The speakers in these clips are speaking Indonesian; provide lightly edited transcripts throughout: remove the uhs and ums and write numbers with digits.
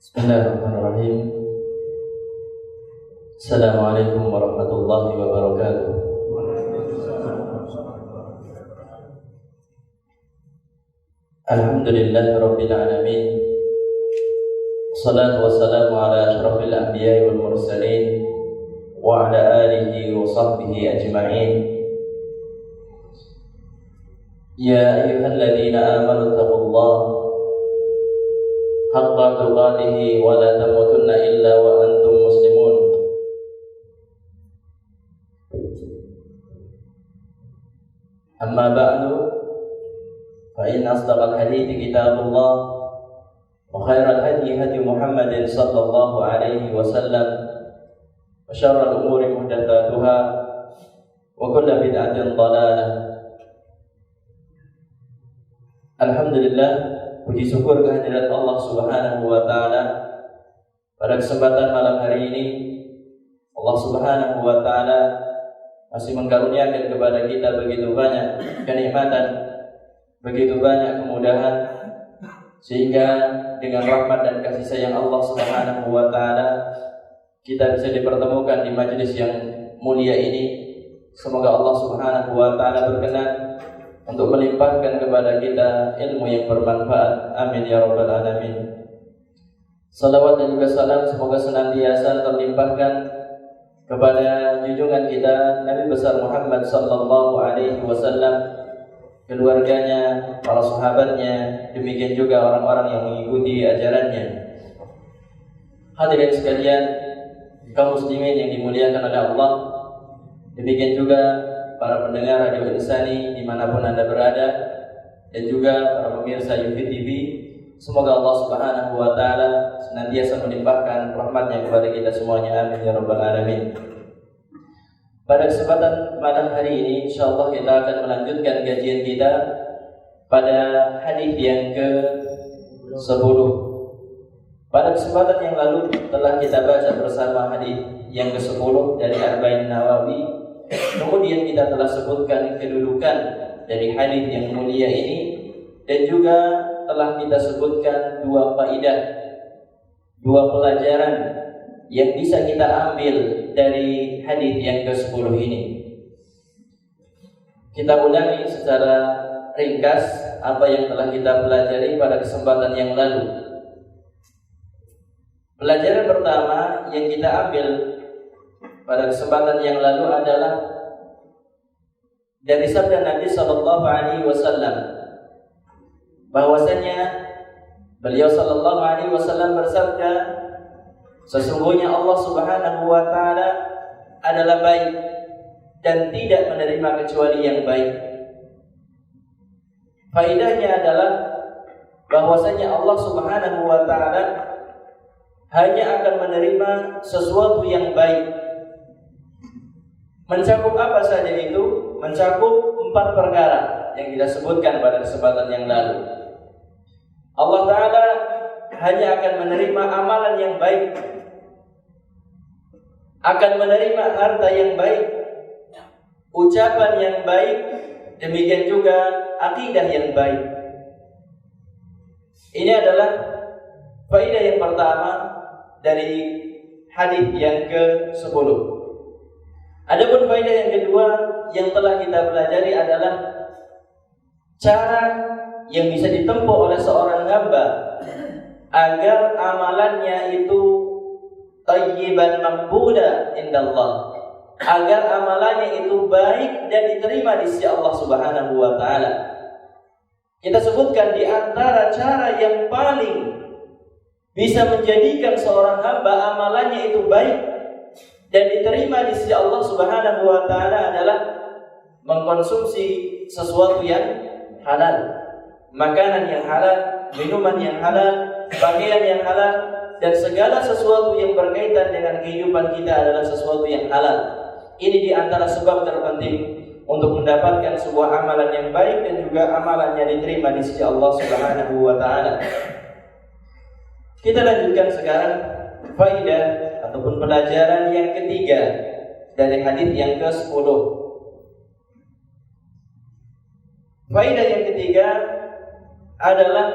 Bismillahirrahmanirrahim. Assalamualaikum warahmatullahi wabarakatuh. Alhamdulillahi rabbil alamin. Wassalatu wassalamu ala asyrafil anbiya'i wal mursalin wa ala alihi wa sahbihi ajma'in. Ya ayyuhalladzina amanu taqullaha haqqa tuqatih wa la tamutunna illa wa antum muslimun. Amma ba'du, fa inna asdaqal hadithi kitabullah wa khairal hadi hadi Muhammadin sallallahu alaihi wasallam wa syarrul umuri muhdatsatuha wa kullu bid'atin dhalalah. Alhamdulillah, puji syukur kehadirat Allah Subhanahu wa taala. Pada kesempatan malam hari ini Allah Subhanahu wa taala masih mengkaruniakan kepada kita begitu banyak kenikmatan, begitu banyak kemudahan, sehingga dengan rahmat dan kasih sayang Allah Subhanahu wa taala kita bisa dipertemukan di majelis yang mulia ini. Semoga Allah Subhanahu wa taala berkenan untuk melimpahkan kepada kita ilmu yang bermanfaat. Amin ya rabbal alamin. Salawat dan juga salam semoga senantiasa terlimpahkan kepada junjungan kita Nabi besar Muhammad sallallahu alaihi wasallam, keluarganya, para sahabatnya, demikian juga orang-orang yang mengikuti ajarannya. Hadirin sekalian, kaum muslimin yang dimuliakan oleh Allah, demikian juga para pendengar Radio Insani dimanapun Anda berada, dan juga para pemirsa Yufi TV, semoga Allah Subhanahu wa taala senantiasa melimpahkan rahmatnya kepada kita semuanya. Amin ya rabbal alamin. Pada kesempatan malam hari ini insyaallah kita akan melanjutkan kajian kita pada hadis yang ke-10. Pada kesempatan yang lalu telah kita baca bersama hadis yang ke-10 dari Arba'in Nawawi. Kemudian kita telah sebutkan kedudukan dari hadis yang mulia ini, dan juga telah kita sebutkan dua faedah, dua pelajaran yang bisa kita ambil dari hadis yang ke-10 ini. Kita ulangi secara ringkas apa yang telah kita pelajari pada kesempatan yang lalu. Pelajaran pertama yang kita ambil pada kesempatan yang lalu adalah dari sabda Nabi sallallahu alaihi wasallam, bahwasanya beliau sallallahu alaihi wasallam bersabda, sesungguhnya Allah Subhanahu wa taala adalah baik dan tidak menerima kecuali yang baik. Faedahnya adalah bahwasanya Allah Subhanahu wa taala hanya akan menerima sesuatu yang baik. Mencakup apa saja itu? Mencakup 4 perkara yang kita sebutkan pada kesempatan yang lalu. Allah Ta'ala hanya akan menerima amalan yang baik, akan menerima harta yang baik, ucapan yang baik, demikian juga akidah yang baik. Ini adalah faedah yang pertama dari hadis yang ke-10. Adapun faedah yang kedua yang telah kita pelajari adalah cara yang bisa ditempuh oleh seorang hamba agar amalannya itu thayyiban maqbuda indallah, agar amalannya itu baik dan diterima di sisi Allah Subhanahu wa taala. Kita sebutkan di antara cara yang paling bisa menjadikan seorang hamba amalannya itu baik dan diterima di sisi Allah Subhanahu wa taala adalah mengkonsumsi sesuatu yang halal, makanan yang halal, minuman yang halal, pakaian yang halal, dan segala sesuatu yang berkaitan dengan kehidupan kita adalah sesuatu yang halal. Ini di antara sebab terpenting untuk mendapatkan sebuah amalan yang baik dan juga amalannya diterima di sisi Allah Subhanahu wa taala. Kita lanjutkan sekarang faedah ataupun pelajaran yang ketiga dari hadis yang ke-10. Faedah yang ketiga adalah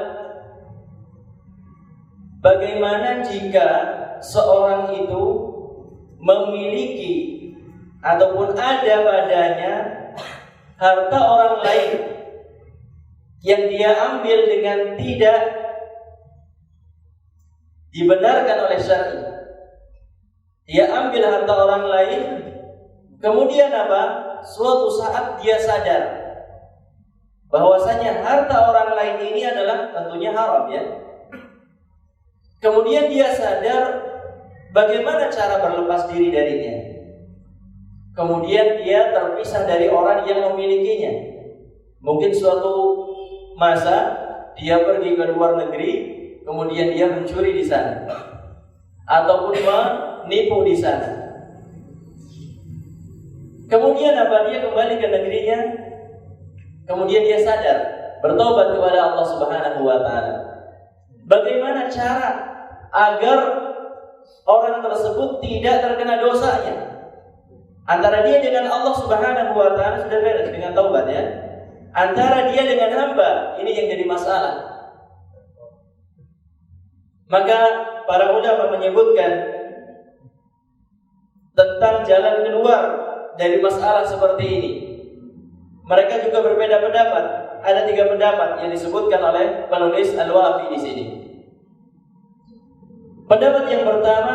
bagaimana jika seorang itu memiliki ataupun ada padanya harta orang lain yang dia ambil dengan tidak dibenarkan oleh syar'i. Dia ambil harta orang lain, kemudian apa? Suatu saat dia sadar bahwasanya harta orang lain ini adalah tentunya haram, ya. Kemudian dia sadar bagaimana cara berlepas diri darinya. Kemudian dia terpisah dari orang yang memilikinya. Mungkin suatu masa dia pergi ke luar negeri, kemudian dia mencuri di sana ataupun menipu di sana. Kemudian apa? Dia kembali ke negerinya. Kemudian dia sadar, bertobat kepada Allah Subhanahu wa taala. Bagaimana cara agar orang tersebut tidak terkena dosanya? Antara dia dengan Allah Subhanahu wa taala sudah beres dengan taubat, ya. Antara dia dengan hamba, ini yang jadi masalah. Maka para ulama menyebutkan tentang jalan keluar dari masalah seperti ini. Mereka juga berbeda pendapat. Ada 3 pendapat yang disebutkan oleh penulis Al-Wafi di sini. Pendapat yang pertama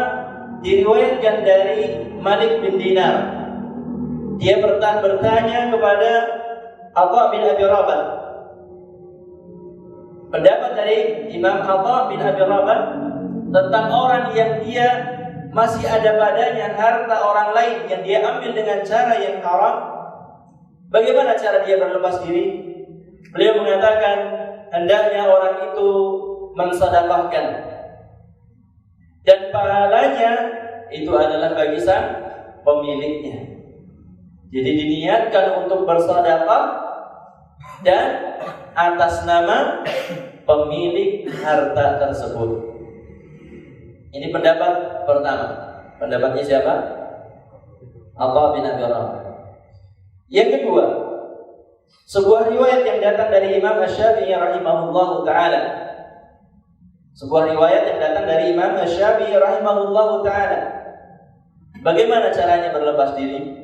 diriwayatkan dari Malik bin Dinar. Dia bertanya kepada Atha bin Abi Rabah. Pendapat dari Imam Atha bin Abi Rabah tentang orang yang dia masih ada padanya harta orang lain yang dia ambil dengan cara yang haram. Bagaimana cara dia berlepas diri? Beliau mengatakan hendaknya orang itu mensedekahkan, dan pahalanya itu adalah bagi sang pemiliknya. Jadi diniatkan untuk bersedekah dan atas nama pemilik harta tersebut. Ini pendapat pertama. Pendapatnya siapa? Atha bin Abi Rabah. Yang kedua, sebuah riwayat yang datang dari Imam Asy-Syafi'i rahimahullahu taala. Sebuah riwayat yang datang dari Imam Asy-Syafi'i rahimahullahu taala. Bagaimana caranya berlepas diri?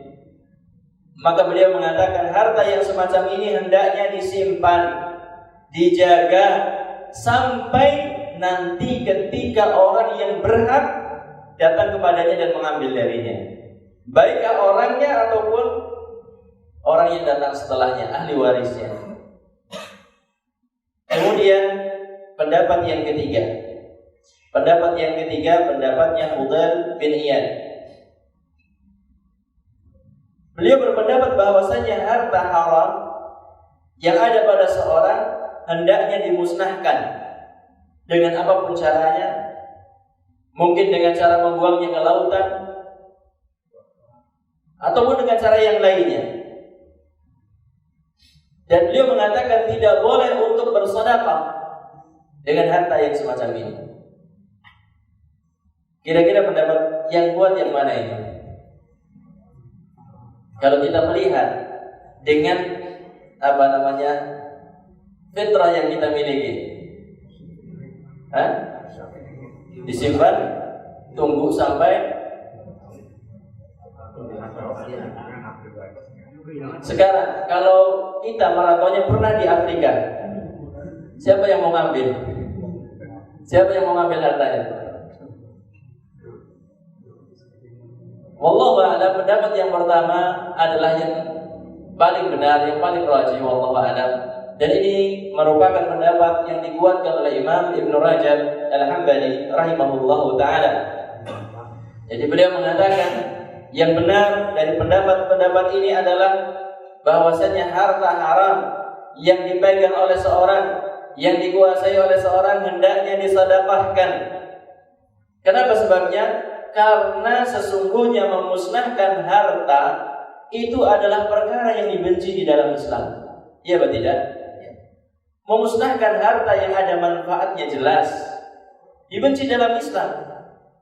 Maka beliau mengatakan harta yang semacam ini hendaknya disimpan, dijaga sampai nanti ketika orang yang berhak datang kepadanya dan mengambil darinya, baik orangnya ataupun orang yang datang setelahnya, ahli warisnya. Kemudian pendapat yang ketiga. Pendapatnya Fudail bin Iyad. Beliau berpendapat bahwasanya harta haram yang ada pada seorang hendaknya dimusnahkan dengan apapun caranya. Mungkin dengan cara membuangnya ke lautan ataupun dengan cara yang lainnya. Dan beliau mengatakan tidak boleh untuk bersedekah dengan harta yang semacam ini. Kira-kira pendapat yang kuat yang mana ini? Kalau kita melihat dengan fitrah yang kita miliki, disimpan, tunggu sampai sekarang. Kalau kita maratonnya pernah di Afrika, siapa yang mau ngambil? Siapa yang mau ngambil hartanya? Wallahu a'lam. Pendapat yang pertama adalah yang paling benar, yang paling rajih, wallahu a'lam. Dan ini merupakan pendapat yang dikuatkan oleh Imam Ibnu Rajab Al-Hambali rahimahullahu taala. Jadi beliau mengatakan yang benar dari pendapat ini adalah bahwasanya harta haram yang dipegang oleh seorang, yang dikuasai oleh seorang hendaknya disedekahkan. Kenapa sebabnya? Karena sesungguhnya memusnahkan harta itu adalah perkara yang dibenci di dalam Islam. Iya atau tidak? Memusnahkan harta yang ada manfaatnya jelas dibenci dalam Islam.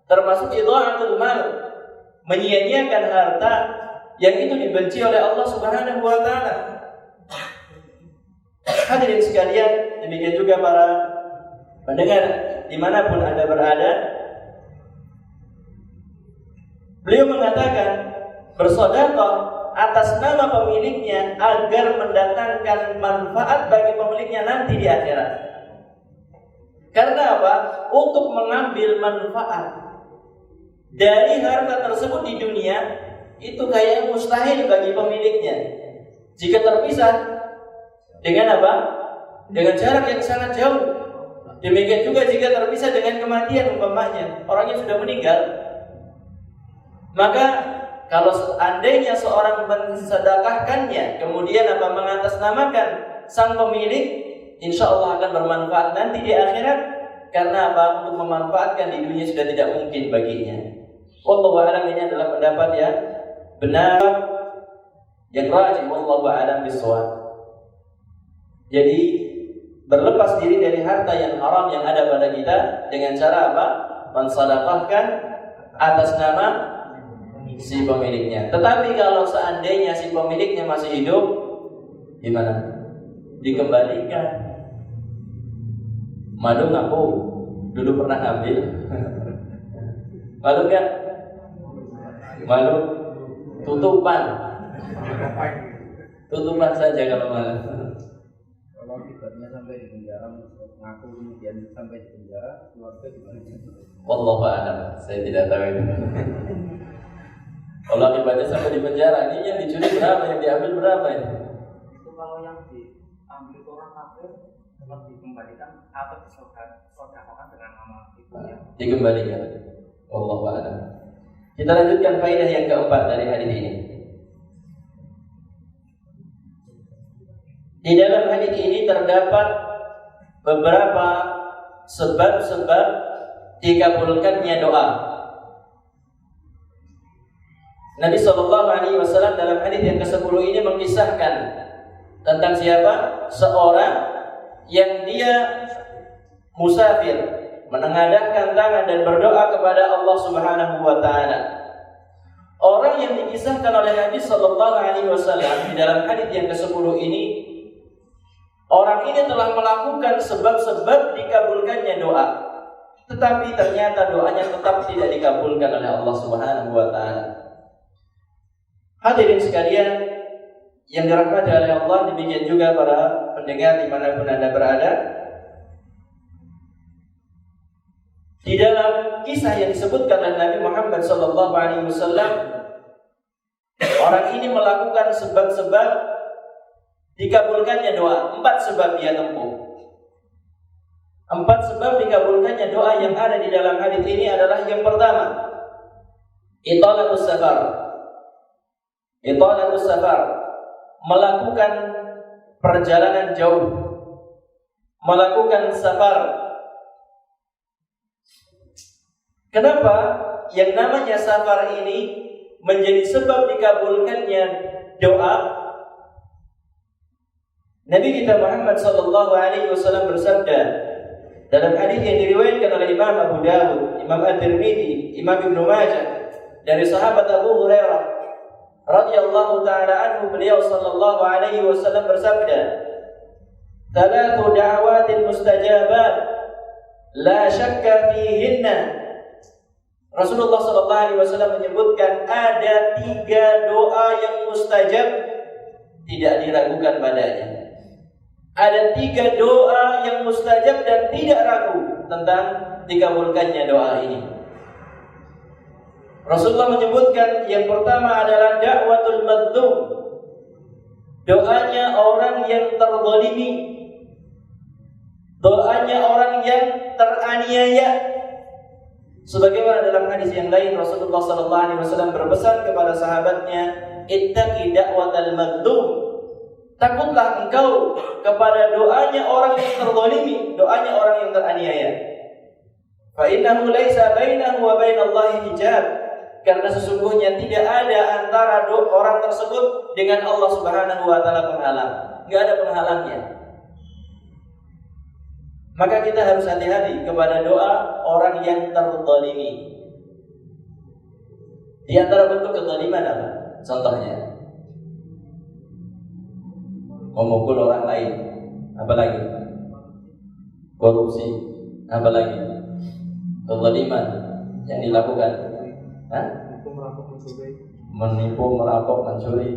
Termasuk idha'atul mal, menyia-nyiakan harta yang itu dibenci oleh Allah Subhanahu wa taala. Hadirin sekalian, demikian juga para Pendengar dimanapun Anda berada, beliau mengatakan bersedekah atas nama pemiliknya agar mendatangkan manfaat bagi pemiliknya nanti di akhirat. Karena apa? Untuk mengambil manfaat dari harta tersebut di dunia itu kayaknya mustahil bagi pemiliknya. Jika terpisah dengan apa? Dengan jarak yang sangat jauh. Demikian juga jika terpisah dengan kematian umpamanya, orangnya sudah meninggal. Maka kalau seandainya seorang mensedekahkannya, kemudian apa mengatasnamakan sang pemilik, insya Allah akan bermanfaat nanti di akhirat. Karena apa? Untuk memanfaatkan di dunia sudah tidak mungkin baginya. Wallahu a'lam, ini adalah pendapat yang benar, yang rajih. Wallahu a'lam bishawab. Jadi berlepas diri dari harta yang haram yang ada pada kita dengan cara apa? Mensedekahkan atas nama si pemiliknya. Tetapi kalau seandainya si pemiliknya masih hidup, gimana? Dikembalikan. Madu ngaku dulu pernah ngambil. Malu gak? Malu tutupan. Tutupan saja kalau malu. Kalau akibatnya sampai di penjara, ngaku kemudian sampai di penjara, keluarga gimana? Wallahu a'lam, saya tidak tahu itu. Kalau akibatnya sampai di penjara, ini yang dicuri berapa, yang diambil berapa ini? Itu kalau yang diambil orang kafir tetap dikembalikan atau disedekahkan dengan nama ibunya. Dikembalikan. Wallahu a'lam. Kita lanjutkan faedah yang keempat dari hadis ini. Di dalam hadis ini terdapat beberapa sebab-sebab dikabulkannya doa. Nabi SAW dalam hadis yang ke-10 ini mengisahkan tentang siapa? Seorang yang dia musafir, menengadahkan tangan dan berdoa kepada Allah Subhanahu wa taala. Orang yang dikisahkan oleh Nabi SAW di dalam hadis yang ke-10 ini, orang ini telah melakukan sebab-sebab dikabulkannya doa, tetapi ternyata doanya tetap tidak dikabulkan oleh Allah Subhanahu wa taala. Hadirin sekalian yang dirahmati oleh Allah, demikian juga para pendengar dimanapun Anda berada. Di dalam kisah yang disebutkan oleh Nabi Muhammad SAW, orang ini melakukan sebab-sebab dikabulkannya doa. 4 sebab dia tempuh. 4 sebab dikabulkannya doa yang ada di dalam hadis ini adalah yang pertama, italatus safar. Italatus safar, melakukan perjalanan jauh, melakukan safar. Kenapa yang namanya safar ini menjadi sebab dikabulkannya doa? Nabi kita Muhammad SAW bersabda dalam hadis yang diriwayatkan oleh Imam Abu Dawud, Imam At-Tirmidzi, Imam Ibnu Majah dari sahabat Abu Hurairah radhiyallahu ta'ala anhu, beliau sallallahu alaihi wasallam bersabda, "Thalathu da'awatin mustajabat la syakka fihinna." Rasulullah sallallahu alaihi wasallam menyebutkan ada 3 doa yang mustajab, tidak diragukan padanya. Ada 3 doa yang mustajab dan tidak ragu tentang dikabulkannya doa ini. Rasulullah menyebutkan yang pertama adalah da'watul mazlum, doanya orang yang terzalimi, doanya orang yang teraniaya. Sebagaimana dalam hadis yang lain Rasulullah SAW berpesan kepada sahabatnya, ittaqi da'watal mazlum, takutlah engkau kepada doanya orang yang terzalimi, doanya orang yang teraniaya. Fa innahu laisa bainahu wa bainallahi hijab, karena sesungguhnya tidak ada antara orang tersebut dengan Allah Subhanahu wa taala penghalang. Enggak ada penghalangnya. Maka kita harus hati-hati kepada doa orang yang terzalimi. Di antara bentuk kezaliman apa? Contohnya memukul orang lain, apalagi korupsi, Apalagi kezaliman yang dilakukan. Menipu, merampok, mencuri.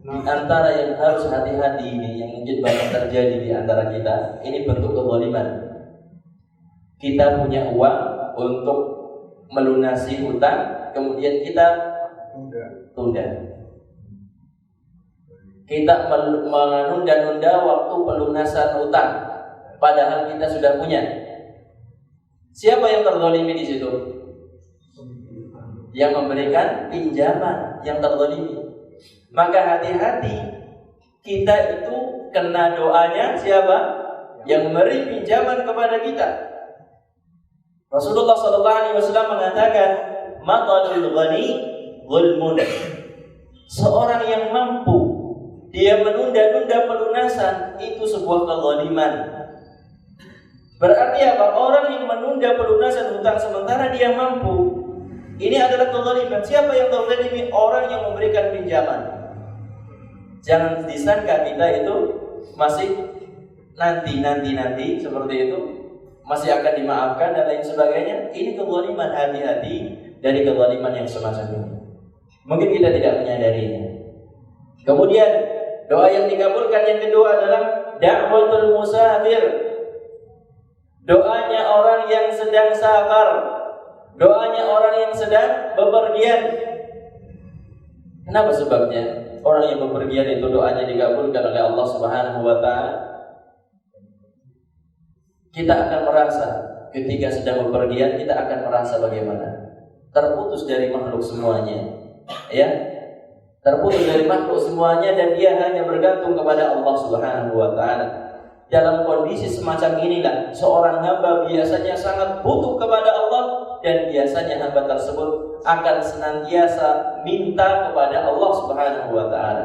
Di antara yang harus hati-hati ini, yang mungkin banyak terjadi di antara kita, ini bentuk kezaliman. Kita punya uang untuk melunasi hutang, kemudian kita tunda. Kita menunda-nunda waktu pelunasan hutang, padahal kita sudah punya. Siapa yang terzalimi di situ? Yang memberikan pinjaman yang terzalimi. Maka hati-hati, kita itu kena doanya siapa? Yang memberi pinjaman kepada kita. Rasulullah SAW mengatakan, "Matalul ghani zulmun." Seorang yang mampu, dia menunda-nunda pelunasan, itu sebuah kezaliman. Berarti apa? Orang yang menunda pelunasan hutang sementara dia mampu, ini adalah kezaliman. Siapa yang terzalimi? Orang yang memberikan pinjaman. Jangan disangka kita itu masih nanti seperti itu, masih akan dimaafkan dan lain sebagainya. Ini kezaliman. Hati-hati dari kezaliman yang semacam ini. Mungkin kita tidak menyadarinya. Kemudian doa yang dikabulkan yang kedua adalah da'watul musafir. Doanya orang yang sedang safar, doanya orang yang sedang bepergian. Kenapa sebabnya? Orang yang bepergian itu doanya dikabulkan oleh Allah Subhanahu wa taala. Kita akan merasa ketika sedang bepergian, kita akan merasa bagaimana? Terputus dari makhluk semuanya. Ya? Terputus dari makhluk semuanya dan dia hanya bergantung kepada Allah Subhanahu wa taala. Dalam kondisi semacam inilah seorang hamba biasanya sangat butuh kepada Allah, dan biasanya hamba tersebut akan senantiasa minta kepada Allah Subhanahu wa taala.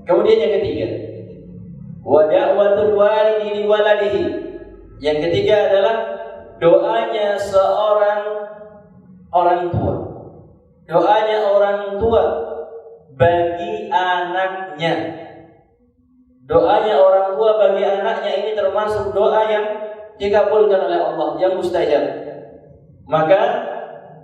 Kemudian yang ketiga, wa da'watul walidi li waladihi. Yang ketiga adalah doanya seorang orang tua. Doanya orang tua bagi anaknya. Doanya orang tua bagi anaknya ini termasuk doa yang dikabulkan oleh Allah, yang mustajab. Maka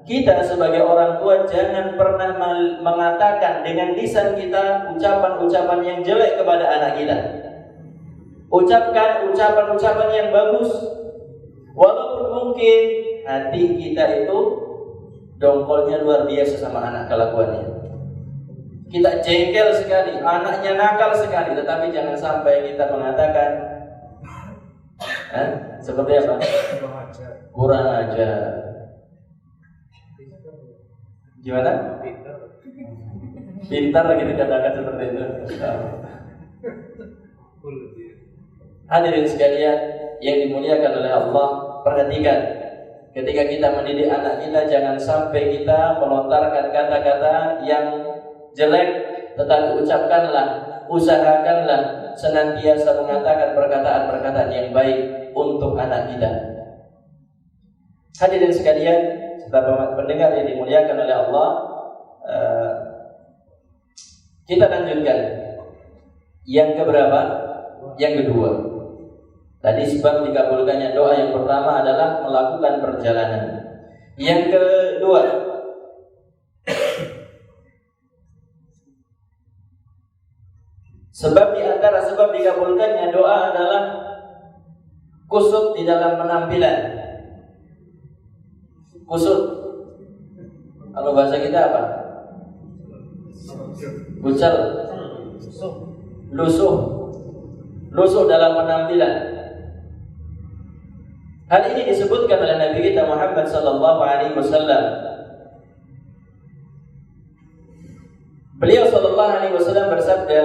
kita sebagai orang tua jangan pernah mengatakan dengan lisan kita ucapan-ucapan yang jelek kepada anak kita. Ucapkan ucapan-ucapan yang bagus. Walaupun mungkin hati kita itu dongkolnya luar biasa sama anak kelakuannya. Kita jengkel sekali, anaknya nakal sekali, tetapi jangan sampai kita mengatakan seperti apa? Kurang ajar. Gimana? Pintar lagi dikatakan seperti itu. Hadirin sekalian yang dimuliakan oleh Allah, perhatikan ketika kita mendidik anak kita, jangan sampai kita melontarkan kata-kata yang jelek, tetapi usahakanlah senantiasa mengatakan perkataan-perkataan yang baik untuk anak kita. Hadirin sekalian, saudara pendengar yang dimuliakan oleh Allah, kita lanjutkan. Yang keberapa? Yang kedua. Tadi sebab dikabulkannya doa yang pertama adalah melakukan perjalanan. Yang kedua, sebab di antara sebab dikabulkannya doa adalah kusut di dalam penampilan. Kusut, kalau bahasa kita apa? Bucal, lusuh dalam penampilan. Hal ini disebutkan oleh Nabi kita Muhammad sallallahu alaihi wasallam. Beliau sallallahu alaihi wasallam bersabda,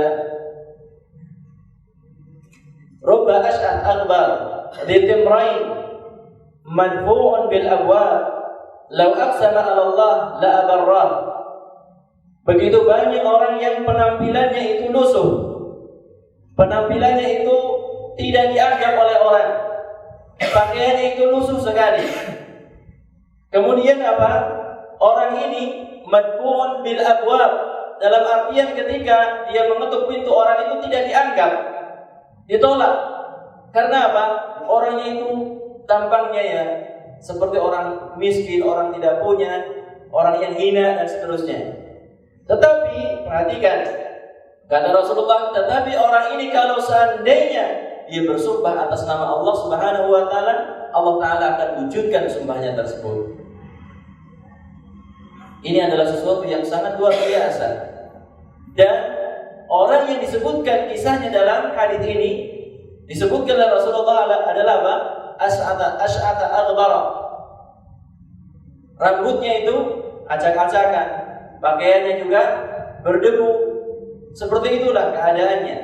"Rubba ash'ath aghbar litimrain madfu'un bil abwab law aqsama 'ala Allah la abarrah." Begitu banyak orang yang penampilannya itu lusuh, penampilannya itu tidak dianggap oleh orang, pakaiannya itu lusuh sekali. Kemudian apa? Orang ini madfu'un bil abwab, dalam artian ketika dia mengetuk pintu orang itu tidak dianggap, ditolak. Karena apa? Orangnya itu tampangnya ya seperti orang miskin, orang tidak punya, orang yang hina dan seterusnya. Tetapi perhatikan, kata Rasulullah, tetapi orang ini kalau seandainya dia bersumpah atas nama Allah Subhanahu wa taala, Allah taala akan wujudkan sumpahnya tersebut. Ini adalah sesuatu yang sangat luar biasa. Dan orang yang disebutkan kisahnya dalam hadis ini disebutkan oleh Rasulullah adalah apa? Ash'ata aghbara. Rambutnya itu acak-acakan, pakaiannya juga berdebu. Seperti itulah keadaannya.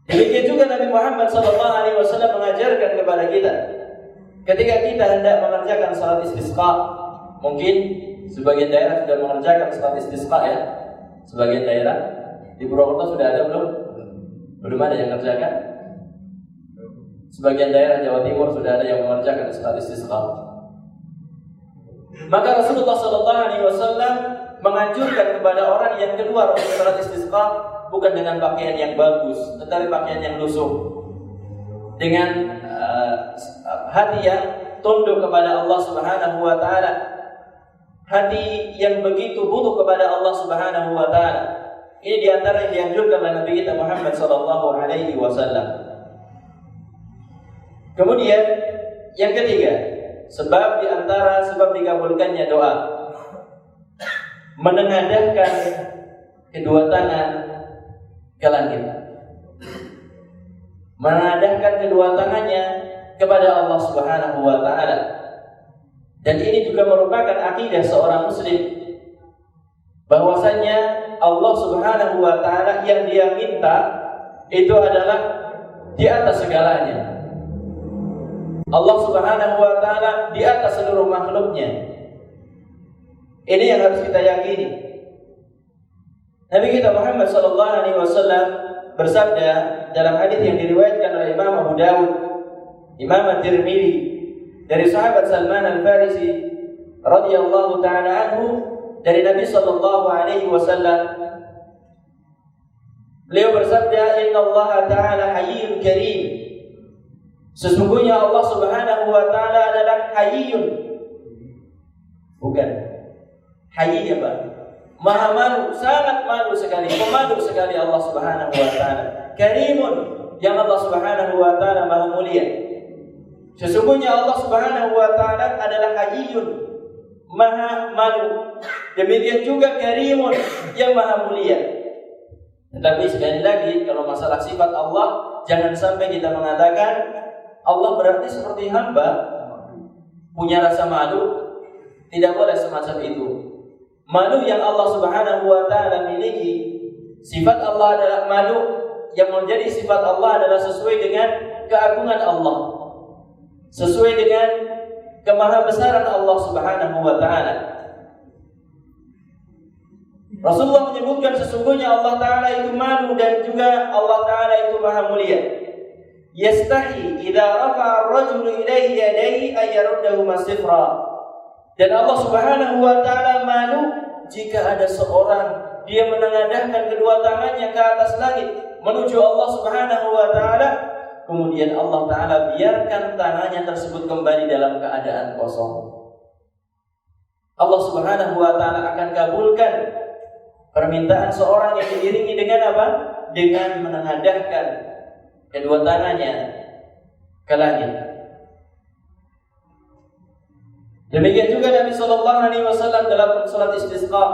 Demikian juga Nabi Muhammad SAW mengajarkan kepada kita, ketika kita hendak mengerjakan salat istisqa, mungkin sebagian daerah sudah mengerjakan salat istisqa ya. Sebagian daerah di Purwokerto sudah ada belum? Belum ada yang mengerjakan. Sebagian daerah Jawa Timur sudah ada yang mengerjakan salat istisqa. Maka Rasulullah SAW menganjurkan kepada orang yang keluar untuk salat istisqa bukan dengan pakaian yang bagus, tetapi pakaian yang lusuh, dengan hati yang tunduk kepada Allah Subhanahu wa taala, hati yang begitu butuh kepada Allah Subhanahu wa taala. Ini di antara yang dianjurkan oleh Nabi kita Muhammad sallallahu alaihi wasallam. Kemudian yang ketiga, sebab di antara sebab dikabulkannya doa, menengadahkan kedua tangan ke langit. Menengadahkan kedua tangannya kepada Allah Subhanahu wa taala. Dan ini juga merupakan akidah seorang muslim, bahwasanya Allah Subhanahu wa taala yang dia minta itu adalah di atas segalanya. Allah Subhanahu wa taala di atas seluruh makhluknya. Ini yang harus kita yakini. Nabi kita Muhammad sallallahu alaihi wasallam bersabda dalam hadis yang diriwayatkan oleh Imam Abu Dawud, Imam At-Tirmidzi, dari sahabat Salman Al-Farisi radhiyallahu taala anhu, dari Nabi sallallahu alaihi wasallam, beliau bersabda, "Inna Allah taala Hayyun Karim." Sesungguhnya Allah Subhanahu wa taala adalah Hayyun. Bukan Hayy apa? Maha malu, sangat malu sekali, pemalu sekali Allah Subhanahu wa taala. Karimun, yang Allah Subhanahu wa taala maha mulia. Sesungguhnya Allah Subhanahu wa taala adalah Hayyun, maha malu. Demikian juga Karimun, yang maha mulia. Tetapi sekali lagi, kalau masalah sifat Allah, jangan sampai kita mengatakan Allah berarti seperti hamba, punya rasa malu. Tidak boleh semacam itu. Malu yang Allah Subhanahu wa taala miliki, sifat Allah adalah malu yang menjadi sifat Allah adalah sesuai dengan keagungan Allah, sesuai dengan kemahabesaran Allah Subhanahu wa taala. Rasulullah menyebutkan sesungguhnya Allah taala itu malu dan juga Allah taala itu maha mulia. Yastahi idza rafa'a ar-rajulu ilayhi yadayhi ay yaruddahuma sifra. Dan Allah Subhanahu wa taala malu jika ada seorang dia menengadahkan kedua tangannya ke atas langit menuju Allah Subhanahu wa taala, kemudian Allah taala biarkan tangannya tersebut kembali dalam keadaan kosong. Allah Subhanahu wa taala akan kabulkan permintaan seorang yang diiringi dengan apa? Dengan menengadahkan kedua tangannya ke langit. Demikian juga Nabi sallallahu alaihi wasallam dalam salat istisqa,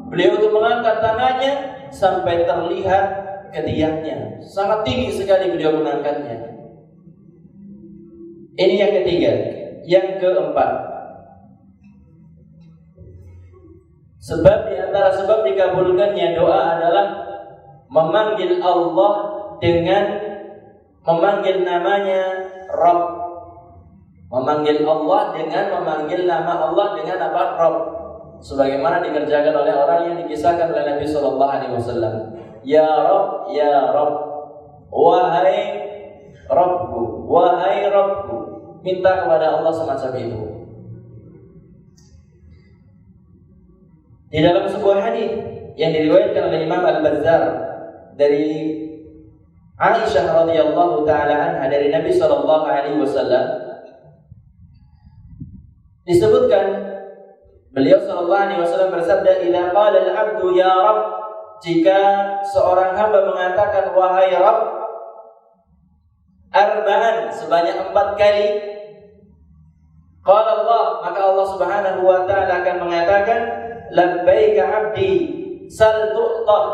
beliau itu mengangkat tangannya sampai terlihat ketiaknya. Sangat tinggi sekali beliau mengangkatnya. Ini yang ketiga. Yang keempat, sebab di antara sebab dikabulkannya doa adalah memanggil Allah dengan memanggil namanya Rabb. Memanggil Allah dengan memanggil nama Allah dengan apa? Rabb. Sebagaimana dikerjakan oleh orang yang dikisahkan oleh Nabi sallallahu alaihi wasallam. Ya Rabb, ya Rabb. Wahai Rabbku, wahai Rabbku. Minta kepada Allah semacam itu. Di dalam sebuah hadis yang diriwayatkan oleh Imam Al-Bazzar dari Aisyah radhiyallahu taala anha dari Nabi sallallahu alaihi wasallam disebutkan beliau sallallahu alaihi wasallam bersabda, "Idza qala al-'abdu ya Rabb," jika seorang hamba mengatakan wahai Rabb, arba'an, sebanyak 4 kali, qala Allah, maka Allah Subhanahu wa taala akan mengatakan, "Labbaika 'abdi, sal tu'tah."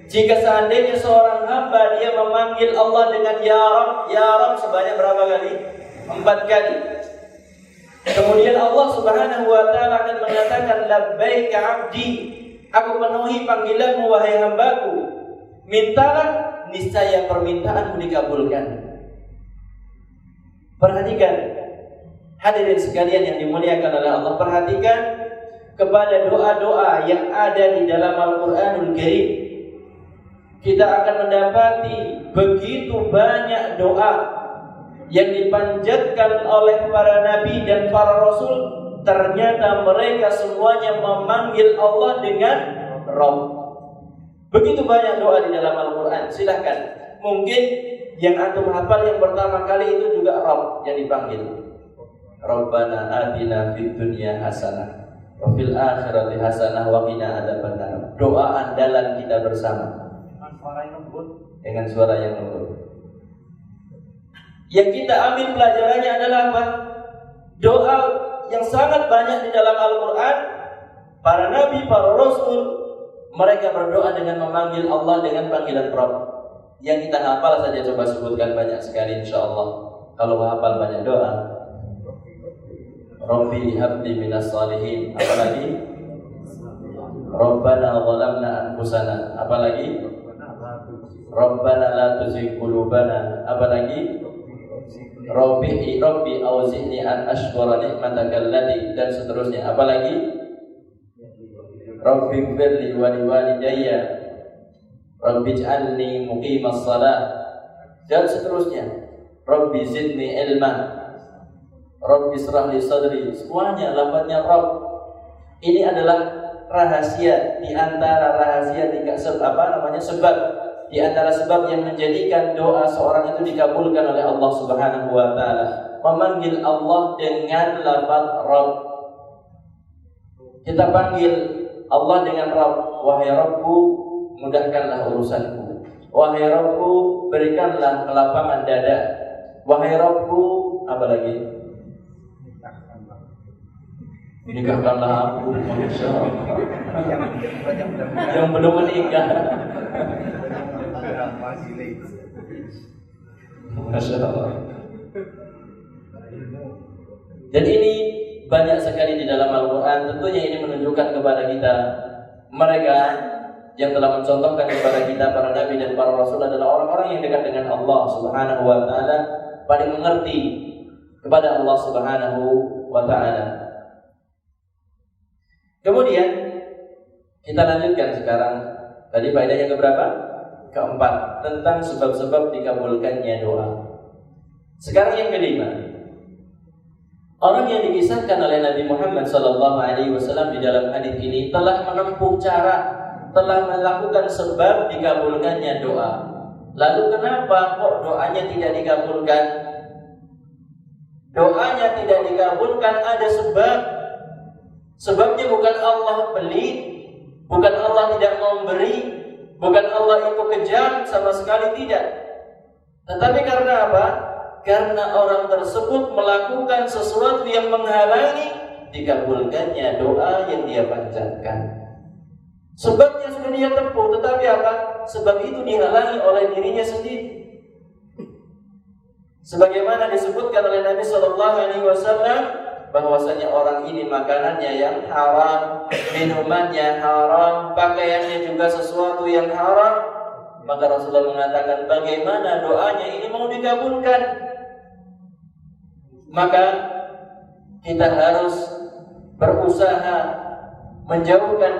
Jika seandainya seorang hamba dia memanggil Allah dengan ya Rabb sebanyak berapa kali? 4 kali. Kemudian Allah Subhanahu wa taala akan mengatakan, "Labbaika 'abdi," aku penuhi panggilanmu wahai hambaku. Mintalah, niscaya permintaanmu dikabulkan. Perhatikan hadirin sekalian yang dimuliakan oleh Allah, perhatikan kepada doa-doa yang ada di dalam Al-Qur'anul Karim. Kita akan mendapati begitu banyak doa yang dipanjatkan oleh para nabi dan para rasul. Ternyata mereka semuanya memanggil Allah dengan Rabb. Begitu banyak doa di dalam Al-Quran. Silahkan, mungkin yang antum hafal yang pertama kali itu juga Rabb yang dipanggil. Rabbana atina fid dunya hasanah wa fil akhirati hasanah wa qina adzabannar. Doa andalan kita bersama dengan suara yang lembut. Yang kita ambil pelajarannya adalah apa? Doa yang sangat banyak di dalam Al-Quran, para nabi, para rasul, mereka berdoa dengan memanggil Allah dengan panggilan Rabb. Yang kita hafal saja coba sebutkan banyak sekali insyaallah. Kalau hafal banyak doa, Rabbi habli minas salihin, apalagi Rabbana zalamna anfusana, apalagi Rabbana la tuzigh qulubana, apalagi Rabbi auzi'ni an ashkura ni'mataka allati, dan seterusnya, apalagi Rabbi ighfirli wa liwalidayya, Rabbi ij'alni muqimas shalah, dan seterusnya. Rabbi zidni ilma, Rabbi israh li sadri. Semuanya lafaznya Rabb. Ini adalah rahasia di antara rahasia sebab di antara sebab yang menjadikan doa seorang itu dikabulkan oleh Allah Subhanahu wa taala, memanggil Allah dengan lafaz Rabb. Kita panggil Allah dengan Rabb, wahai Rabbku, mudahkanlah urusanku. Wahai Rabbku, berikanlah kelapangan dada. Wahai Rabbku, apa lagi? Nikahkanlah aku, Masya Allah. Yang belum menikah. Masya Allah. Dan ini banyak sekali di dalam Al-Quran. Tentunya ini menunjukkan kepada kita, mereka yang telah mencontohkan kepada kita para nabi dan para rasul adalah orang-orang yang dekat dengan Allah Subhanahu wa taala, paling mengerti kepada Allah Subhanahu wa taala. Kemudian kita lanjutkan sekarang. Tadi faedah yang keberapa? Keempat, tentang sebab-sebab dikabulkannya doa. Sekarang yang kelima, orang yang dikisahkan oleh Nabi Muhammad SAW di dalam hadis ini telah menempuh cara, telah melakukan sebab dikabulkannya doa. Lalu kenapa kok doanya tidak dikabulkan? Doanya tidak dikabulkan ada sebab. Sebabnya bukan Allah pelit, bukan Allah tidak memberi, bukan Allah itu kejam, sama sekali tidak. Tetapi karena apa? Karena orang tersebut melakukan sesuatu yang menghalangi dikabulkannya doa yang dia panjatkan. Sebabnya sudah dia tempuh, tetapi apa? Sebab itu dihalangi oleh dirinya sendiri. Sebagaimana disebutkan oleh Nabi SAW, bahwasanya orang ini makanannya yang haram, minumannya haram, pakaiannya juga sesuatu yang haram. Maka Rasulullah mengatakan, bagaimana doanya ini mau dikabulkan? Maka kita harus berusaha menjauhkan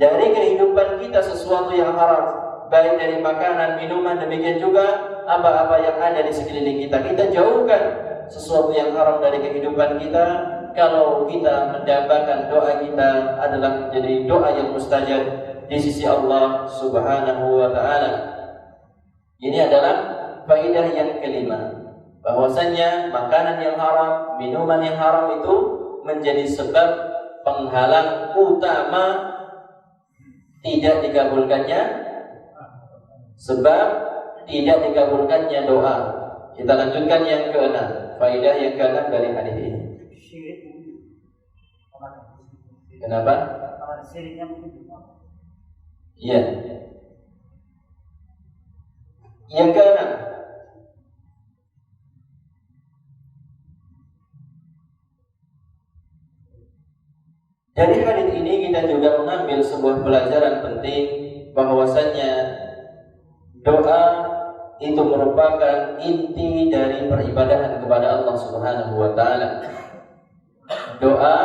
dari kehidupan kita sesuatu yang haram, baik dari makanan, minuman, demikian juga apa-apa yang ada di sekeliling kita. Kita jauhkan sesuatu yang haram dari kehidupan kita. Kalau kita mendambakan doa kita adalah menjadi doa yang mustajab, di sisi Allah Subhanahu wa taala. Ini adalah faedah yang kelima, bahwasanya makanan yang haram, minuman yang haram itu menjadi sebab penghalang utama tidak dikabulkannya, sebab tidak dikabulkannya doa. Kita lanjutkan yang keenam, faedah yang keenam dari hadis ini. Kenapa? Iya. Yang keenam, dari hadis ini kita juga mengambil sebuah pelajaran penting, bahwasanya doa itu merupakan inti dari peribadahan kepada Allah Subhanahu wa taala. Doa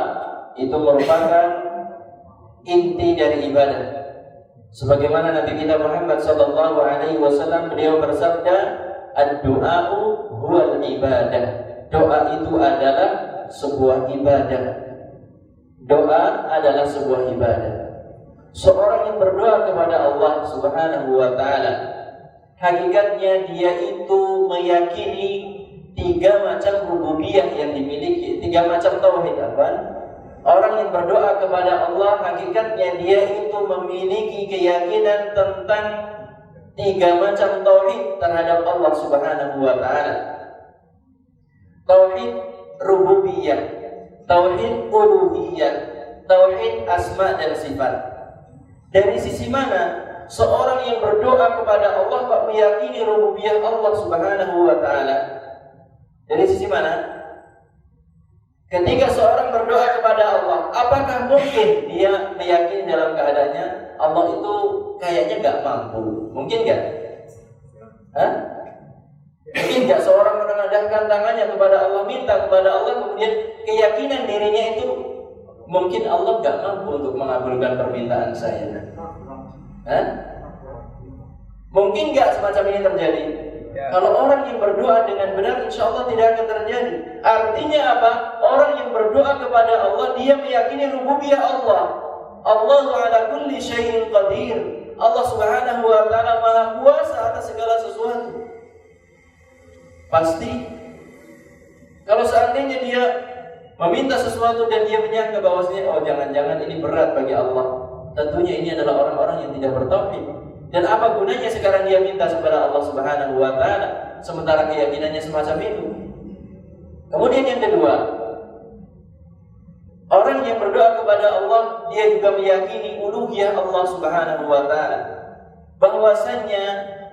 itu merupakan inti dari ibadah. Sebagaimana Nabi kita Muhammad sallallahu alaihi wasallam, beliau bersabda, "Ad-du'a'u huwal ibadah." Doa itu adalah sebuah ibadah. Doa adalah sebuah ibadah. Seorang yang berdoa kepada Allah Subhanahu wa taala, hakikatnya dia itu meyakini 3 macam rububiyah yang dimiliki, 3 macam tauhid. Orang yang berdoa kepada Allah, hakikatnya dia itu memiliki keyakinan tentang 3 macam tauhid terhadap Allah Subhanahu wa taala. Tauhid rububiyah, tauhid uluhiyah, tauhid asma dan sifat. Dari sisi mana seorang yang berdoa kepada Allah kok meyakini rububiyah Allah Subhanahu wa taala? Dari sisi mana? Ketika seorang berdoa kepada Allah, apakah mungkin dia meyakini dalam keadaannya Allah itu kayaknya gak mampu? Mungkin gak? Mungkin gak seorang menengadahkan tangannya kepada Allah, minta kepada Allah, kemudian keyakinan dirinya itu mungkin Allah gak mampu untuk mengabulkan permintaan saya? Mungkin gak semacam ini terjadi? Kalau orang yang berdoa dengan benar, insya Allah tidak akan terjadi. Artinya apa? Orang yang berdoa kepada Allah, dia meyakini rububiyah Allah. Allahu ala kulli syai'in qadir. Allah Subhanahu wa ta'ala maha kuasa atas segala sesuatu. Pasti kalau seandainya dia meminta sesuatu dan dia menyangka bahwasanya oh jangan-jangan ini berat bagi Allah, tentunya ini adalah orang-orang yang tidak bertauhid. Dan apa gunanya sekarang dia minta kepada Allah Subhanahu wa taala sementara keyakinannya semacam itu? Kemudian yang kedua, orang yang berdoa kepada Allah, dia juga meyakini uluhiyah Allah Subhanahu wa taala, bahwasanya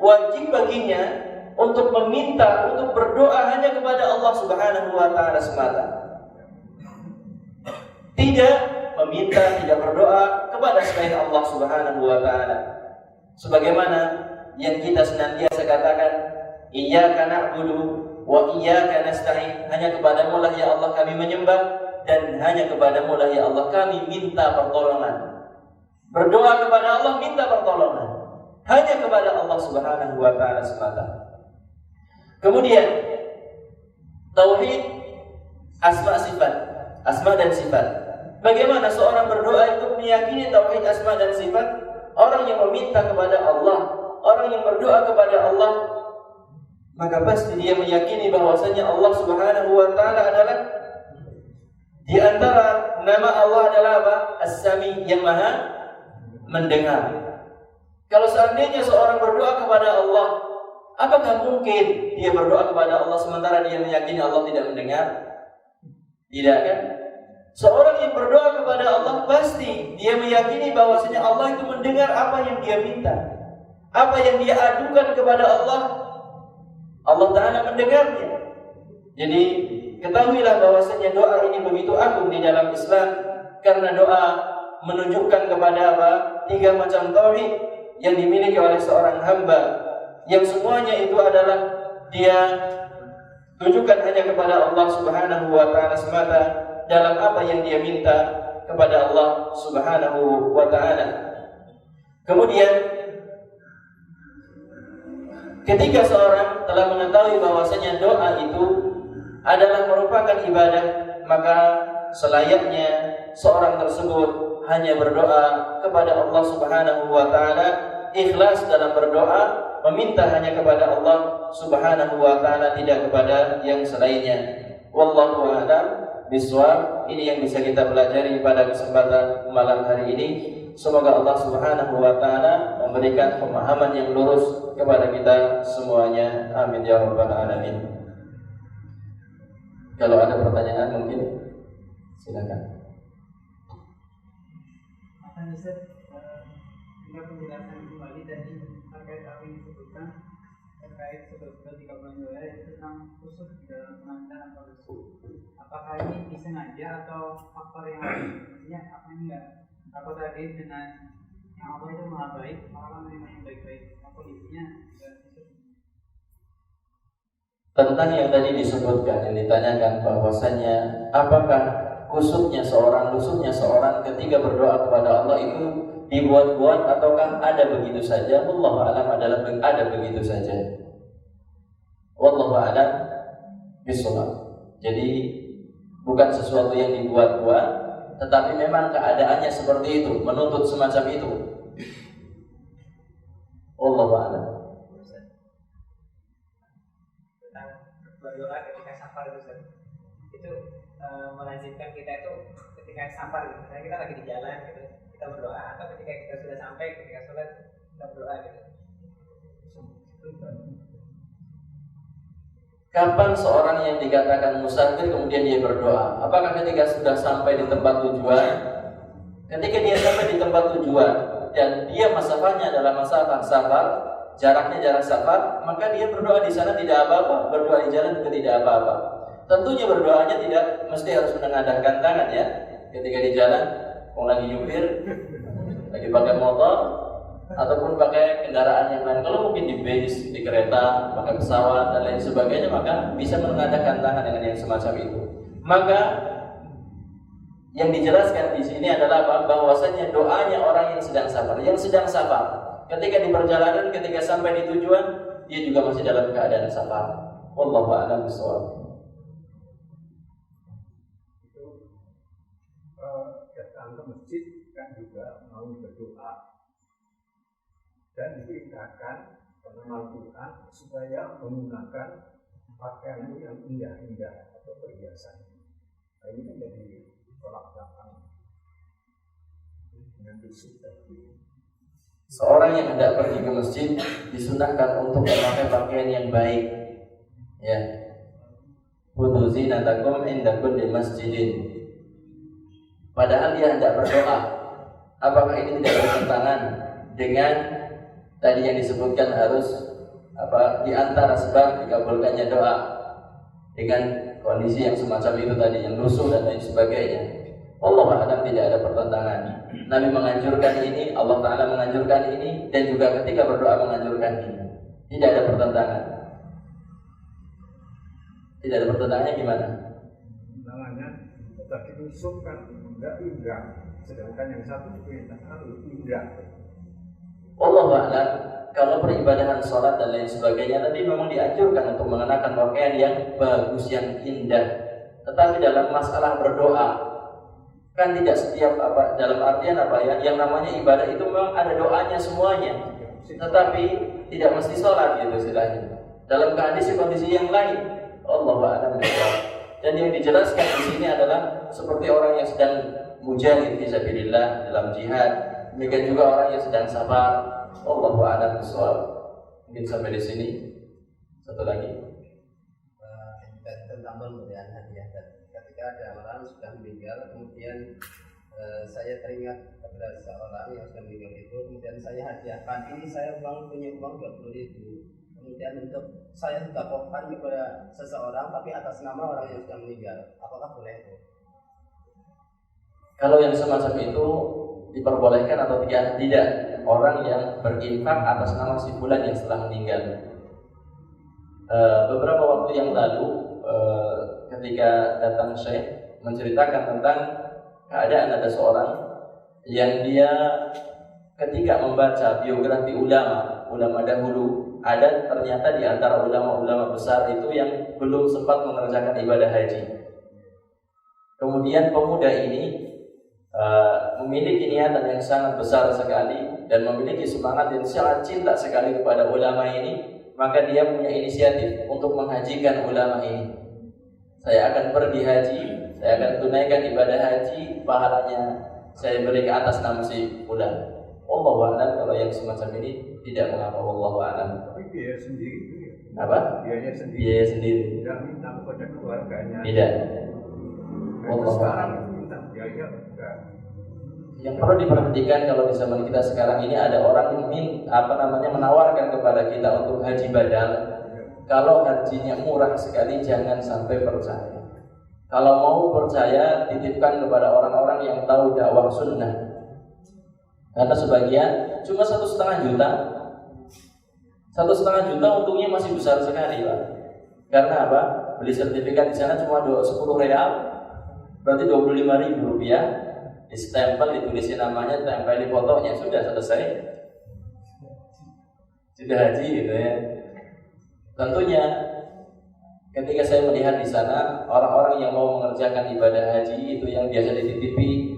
wajib baginya untuk meminta, untuk berdoa hanya kepada Allah Subhanahu wa taala semata. Tidak meminta, tidak berdoa kepada selain Allah Subhanahu wa taala. Sebagaimana yang kita senantiasa katakan, iyyaka na'budu wa iyyaka nasta'in, hanya kepadamu lah ya Allah kami menyembah, dan hanya kepadamu lah ya Allah kami minta pertolongan. Berdoa kepada Allah, minta pertolongan hanya kepada Allah Subhanahu wa taala semata. Kemudian tauhid asma sifat, asma dan sifat. Bagaimana seorang berdoa itu meyakini tauhid asma dan sifat? Orang yang meminta kepada Allah, orang yang berdoa kepada Allah, maka pasti dia meyakini bahwasanya Allah Subhanahu wa taala adalah, di antara nama Allah adalah apa? As-Sami, yang maha mendengar. Kalau seandainya seorang berdoa kepada Allah, apakah mungkin dia berdoa kepada Allah sementara dia meyakini Allah tidak mendengar? Tidak kan? Seorang yang berdoa kepada Allah pasti dia meyakini bahwasanya Allah itu mendengar apa yang dia minta. Apa yang dia adukan kepada Allah, Allah Ta'ala mendengarnya. Jadi ketahuilah bahwasanya doa ini begitu agung di dalam Islam, karena doa menunjukkan kepada apa? 3 macam tauhid yang dimiliki oleh seorang hamba, yang semuanya itu adalah dia tunjukkan hanya kepada Allah Subhanahu wa taala semata dalam apa yang dia minta kepada Allah Subhanahu wa taala. Kemudian ketika seorang telah mengetahui bahwasanya doa itu adalah merupakan ibadah, maka selayaknya seorang tersebut hanya berdoa kepada Allah Subhanahu wa taala, ikhlas dalam berdoa, meminta hanya kepada Allah Subhanahu wa taala, tidak kepada yang selainnya. Wallahu a'lam bishawab. Ini yang bisa kita pelajari pada kesempatan malam hari ini. Semoga Allah Subhanahu wa taala memberikan pemahaman yang lurus kepada kita semuanya. Amin ya rabbal alamin. Kalau ada pertanyaan mungkin silakan. Ustaz, jika penjelasan kembali tadi terkait apa yang disebutkan terkait sebetulnya 3 bulan Dzulhijjah tentang khusus di dalam penandaan atau khusus. Apakah ini disengaja atau faktor yang lainnya? Apa enggak? Apa tadi dengan yang Allah itu maha baik, Allah menerima yang baik-baik, kondisinya tentang yang tadi disebutkan, yang ditanyakan bahwasanya apakah kusutnya seorang ketika berdoa kepada Allah itu dibuat-buat ataukah ada begitu saja? Wallahu a'lam adalah ada begitu saja. Wallahu a'lam bishawab. Jadi bukan sesuatu yang dibuat-buat, tetapi memang keadaannya seperti itu, menuntut semacam itu. Wallahu a'lam. Berdoa ketika safar itu melazimkan kita itu ketika safar gitu. Misalnya kita lagi di jalan gitu, kita berdoa, atau ketika kita sudah sampai ketika sholat kita berdoa gitu. Kapan seorang yang dikatakan musafir kemudian dia berdoa? Apakah ketika sudah sampai di tempat tujuan? Ketika dia sampai di tempat tujuan dan dia masafahnya adalah masafah safar, jaraknya jarak safar, maka dia berdoa di sana tidak apa-apa, berdoa di jalan juga tidak apa-apa. Tentunya berdoanya tidak mesti harus menengadahkan tangan ya. Ketika di jalan, mau lagi nyupir, lagi pakai motor, ataupun pakai kendaraan yang lain. Kalau mungkin di bis, di kereta, pakai pesawat dan lain sebagainya, maka bisa menengadahkan tangan dengan yang semacam itu. Maka yang dijelaskan di sini adalah apa? Bahwasanya doanya orang yang sedang safar, ketika di perjalanan, ketika sampai di tujuan, dia juga masih dalam keadaan safar. Wallahu a'lam bishawab. Datang ke masjid kan juga mau berdoa dan diperintahkan oleh Al-Quran supaya menggunakan pakaian yang indah-indah atau perhiasan. Nah, ini kan jadi tolak belakang dengan prinsip tadi. Seorang yang hendak pergi ke masjid disunahkan untuk memakai pakaian yang baik. Ya. Khudhu zinatakum inda kulli masjidin. Padahal dia hendak berdoa. Apakah ini tidak bertentangan dengan tadi yang disebutkan harus di antara sebab dikabulkannya doa dengan kondisi yang semacam itu tadi, yang lusuh dan lain sebagainya? Allah a'lam tidak ada pertentangan. Nabi menganjurkan ini, Allah Ta'ala menganjurkan ini, dan juga ketika berdoa menganjurkan ini. Tidak ada pertentangan. Tidak ada pertentangannya gimana? Pertentangannya tadi lusuh kan enggak indah, sedangkan yang satu diperintahkan indah. Allah a'lam. Kalau peribadahan sholat dan lain sebagainya tadi memang dianjurkan untuk mengenakan pakaian yang bagus, yang indah. Tetapi dalam masalah berdoa kan tidak setiap dalam artian yang namanya ibadah itu memang ada doanya semuanya, tetapi tidak mesti sholat gitu istilahnya. Dalam kondisi yang lain, Allahu a'lam bishawab. Dan yang dijelaskan di sini adalah seperti orang yang sedang mujahid fisabilillah dalam jihad, demikian juga orang yang sedang sabar. Allahu a'lam bishawab. Mungkin sampai di sini. Satu lagi tentang pemberian hadiah. Ketika ada orang sudah meninggal, kemudian saya teringat kepada seorang yang sudah meninggal itu, kemudian saya hadiahkan ini, saya punya uang 20.000, kemudian untuk saya sedekahkan kepada seseorang tapi atas nama orang yang sudah meninggal, apakah boleh itu? Kalau yang semacam itu diperbolehkan atau tidak? Orang yang berinfak atas nama si fulan yang setelah meninggal. Beberapa waktu yang lalu ketika datang Syekh menceritakan tentang keadaan ada seorang yang dia ketika membaca biografi ulama dahulu, ada ternyata di antara ulama-ulama besar itu yang belum sempat mengerjakan ibadah haji. Kemudian pemuda ini memiliki niatan yang sangat besar sekali dan memiliki semangat yang sangat cinta sekali kepada ulama ini, maka dia punya inisiatif untuk menghajikan ulama ini. Saya akan pergi haji, saya akan tunaikan ibadah haji, pahalanya saya beri ke atas nama si fulan. Wallahu a'lam, kalau yang semacam ini tidak mengapa, wallahu a'lam. Tapi biaya sendiri itu ya. Apa? Biaya sendiri. Biaya sendiri. Tidak minta kepada keluarganya. Tidak. Kalau sekarang minta biaya enggak. Yang perlu diperhatikan kalau di zaman kita sekarang ini ada orang yang menawarkan kepada kita untuk haji badal. Kalau hajinya murah sekali jangan sampai percaya. Kalau mau percaya titipkan kepada orang-orang yang tahu dakwah sunnah. Karena sebagian cuma 1,5 juta. 1,5 juta untungnya masih besar sekali, Pak. Karena apa? Beli sertifikat di sana cuma 10 real, berarti 25.000 rupiah. Distempel, ditulisin namanya, tempelin fotonya, sudah selesai. Sudah haji gitu ya. Tentunya ketika saya melihat di sana orang-orang yang mau mengerjakan ibadah haji itu yang biasa dititipi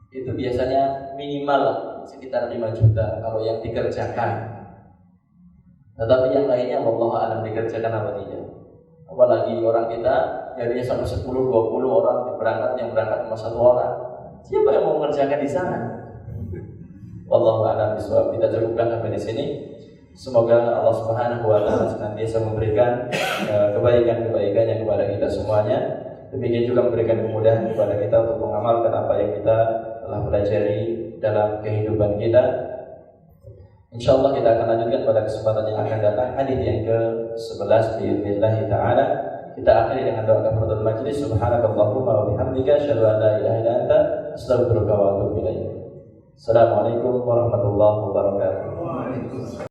itu biasanya minimal lah sekitar 5 juta kalau yang dikerjakan. Tetapi yang lainnya Allah alam dikerjakan apa tidak. Apalagi orang kita jadinya sampai 10-20 orang yang berangkat cuma 1 orang. Siapa yang mau mengerjakan di sana? Wallahu a'lam bishawab. Kita cukupkan sampai di sini. Semoga Allah Subhanahu wa taala senantiasa memberikan kebaikan-kebaikannya kepada kita semuanya. Demikian juga memberikan kemudahan kepada kita untuk mengamalkan apa yang kita telah pelajari dalam kehidupan kita. Insyaallah kita akan lanjutkan pada kesempatan yang akan datang hadis yang ke-11 biidznillah taala. Kita akhiri dengan doa kafaratul majlis. Subhanakallahumma wa bihamdika asyhadu an la ilaha illa anta astaghfiruka wa atubu ilaik. Assalamualaikum warahmatullahi wabarakatuh.